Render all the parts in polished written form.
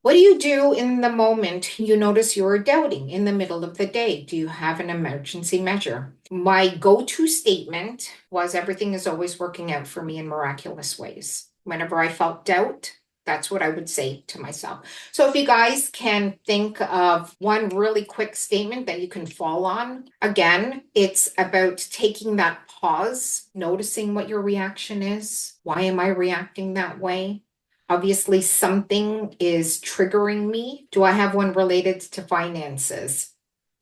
What do you do in the moment you notice you're doubting in the middle of the day? Do you have an emergency measure? My go-to statement was everything is always working out for me in miraculous ways. Whenever I felt doubt, that's what I would say to myself. So if you guys can think of one really quick statement that you can fall on, again, it's about taking that pause, noticing what your reaction is. Why am I reacting that way? Obviously, something is triggering me. Do I have one related to finances?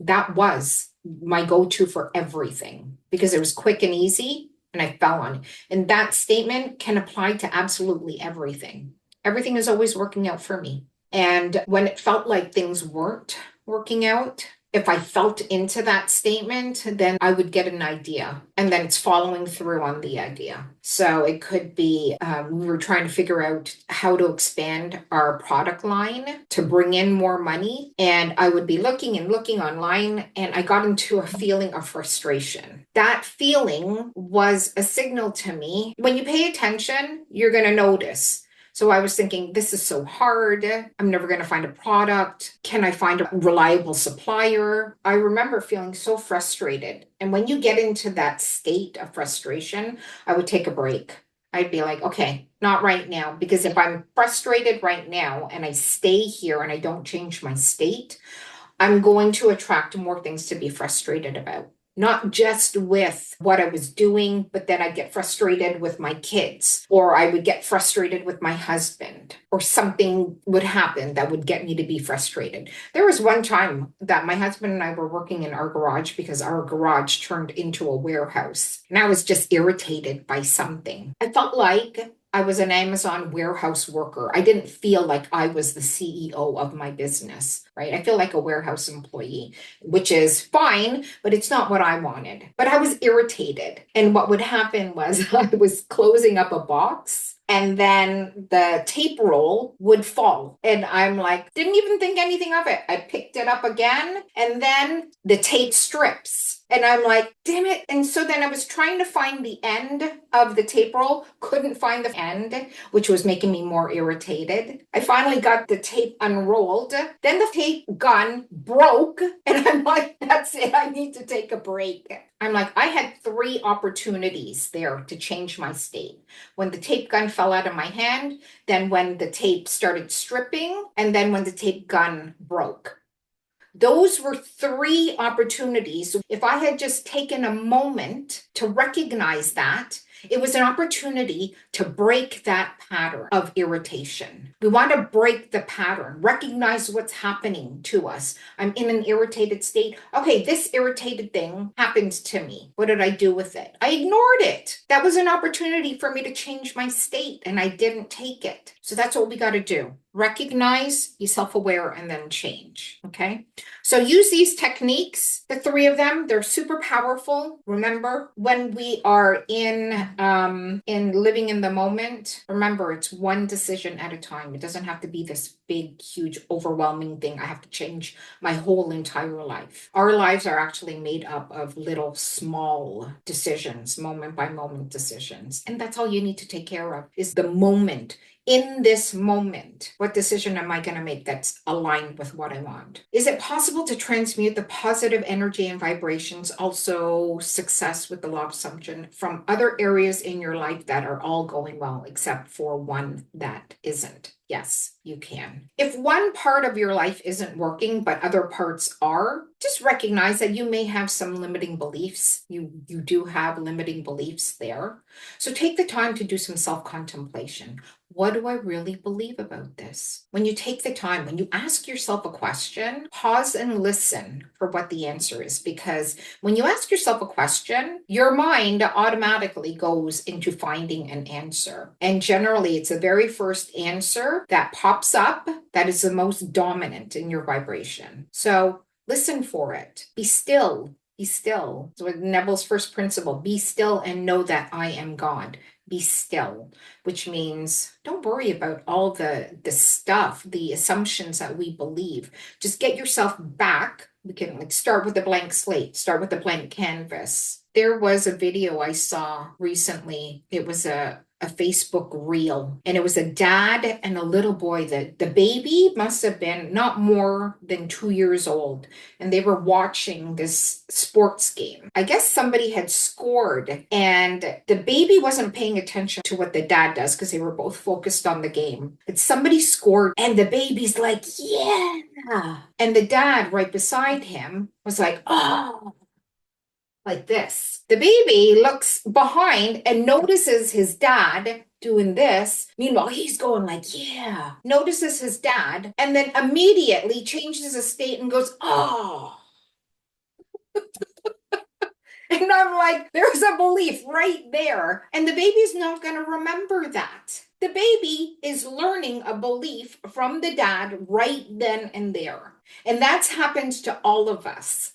That was my go-to for everything because it was quick and easy and I fell on it. And that statement can apply to absolutely everything. Everything is always working out for me. And when it felt like things weren't working out, if I felt into that statement, then I would get an idea and then it's following through on the idea. So it could be we were trying to figure out how to expand our product line to bring in more money. And I would be looking and looking online and I got into a feeling of frustration. That feeling was a signal to me. When you pay attention, you're going to notice. So I was thinking, this is so hard. I'm never going to find a product. Can I find a reliable supplier? I remember feeling so frustrated. And when you get into that state of frustration, I would take a break. I'd be like, okay, not right now. Because if I'm frustrated right now and I stay here and I don't change my state, I'm going to attract more things to be frustrated about. Not just with what I was doing, but then I'd get frustrated with my kids, or I would get frustrated with my husband, or something would happen that would get me to be frustrated. There was one time that my husband and I were working in our garage because our garage turned into a warehouse, and I was just irritated by something. I felt like I was an Amazon warehouse worker. I didn't feel like I was the CEO of my business, right? I feel like a warehouse employee, which is fine, but it's not what I wanted. But I was irritated. And what would happen was I was closing up a box and then the tape roll would fall. And I'm like, didn't even think anything of it. I picked it up again and then the tape strips. And I'm like, damn it. And so then I was trying to find the end of the tape roll, couldn't find the end, which was making me more irritated. I finally got the tape unrolled. Then the tape gun broke. And I'm like, that's it. I need to take a break. I'm like, I had three opportunities there to change my state. When the tape gun fell out of my hand, then when the tape started stripping, and then when the tape gun broke. Those were three opportunities. If I had just taken a moment to recognize that, it was an opportunity to break that pattern of irritation. We want to break the pattern, recognize what's happening to us. I'm in an irritated state. Okay, this irritated thing happened to me. What did I do with it? I ignored it. That was an opportunity for me to change my state, and I didn't take it. So that's what we got to do. Recognize, be self-aware, and then change. Okay. So use these techniques, the three of them, they're super powerful. Remember, when we are in living in the moment, remember it's one decision at a time. It doesn't have to be this big, huge, overwhelming thing. I have to change my whole entire life. Our lives are actually made up of little small decisions, moment by moment decisions. And that's all you need to take care of is the moment. In this moment, what decision am I going to make that's aligned with what I want? Is it possible to transmute the positive energy and vibrations, also success with the law of assumption, from other areas in your life that are all going well, except for one that isn't? Yes, you can. If one part of your life isn't working, but other parts are, just recognize that you may have some limiting beliefs. You do have limiting beliefs there. So take the time to do some self-contemplation. What do I really believe about this? When you take the time, when you ask yourself a question, pause and listen for what the answer is. Because when you ask yourself a question, your mind automatically goes into finding an answer. And generally, it's the very first answer that pops up that is the most dominant in your vibration. So listen for it. Be still. Be still. So Neville's first principle, be still and know that I am God. Be still, which means don't worry about all the stuff, the assumptions that we believe. Just get yourself back. We can start with a blank slate, start with a blank canvas. There was a video I saw recently. It was a a Facebook reel, and it was a dad and a little boy. The baby must have been not more than 2 years old, and they were watching this sports game. I guess somebody had scored, and the baby wasn't paying attention to what the dad does because they were both focused on the game. But somebody scored, and the baby's like, yeah. And the dad right beside him was like, oh, like this. The baby looks behind and notices his dad doing this. Meanwhile, he's going like, yeah. Notices his dad and then immediately changes his state and goes, oh. And I'm like, there's a belief right there. And the baby's not going to remember that. The baby is learning a belief from the dad right then and there. And that's happened to all of us.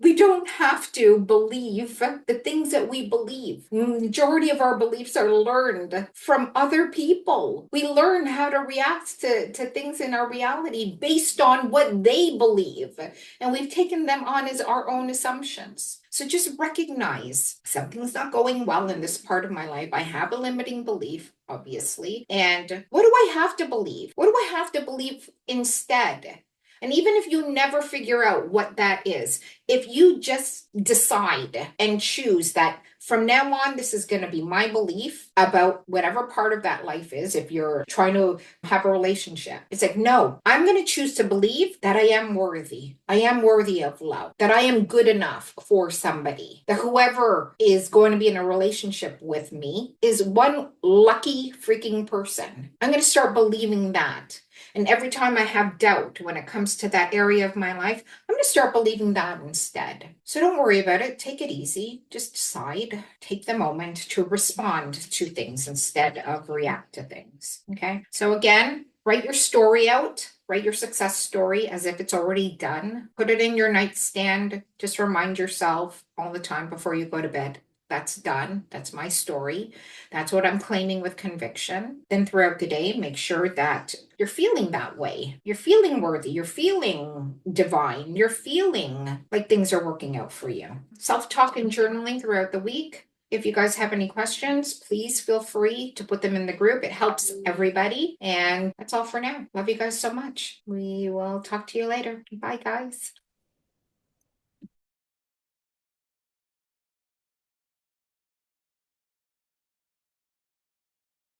We don't have to believe the things that we believe. Majority of our beliefs are learned from other people. We learn how to react to things in our reality based on what they believe. And we've taken them on as our own assumptions. So just recognize something's not going well in this part of my life. I have a limiting belief, obviously. And what do I have to believe? What do I have to believe instead? And even if you never figure out what that is, if you just decide and choose that from now on, this is going to be my belief about whatever part of that life is, if you're trying to have a relationship, it's like, no, I'm going to choose to believe that I am worthy. I am worthy of love, that I am good enough for somebody, that whoever is going to be in a relationship with me is one lucky freaking person. I'm going to start believing that. And every time I have doubt when it comes to that area of my life, I'm going to start believing that instead. So don't worry about it. Take it easy. Just decide. Take the moment to respond to things instead of react to things. Okay. So again, write your story out. Write your success story as if it's already done. Put it in your nightstand. Just remind yourself all the time before you go to bed. That's done. That's my story. That's what I'm claiming with conviction. Then throughout the day, make sure that you're feeling that way. You're feeling worthy. You're feeling divine. You're feeling like things are working out for you. Self-talk and journaling throughout the week. If you guys have any questions, please feel free to put them in the group. It helps everybody. And that's all for now. Love you guys so much. We will talk to you later. Bye, guys.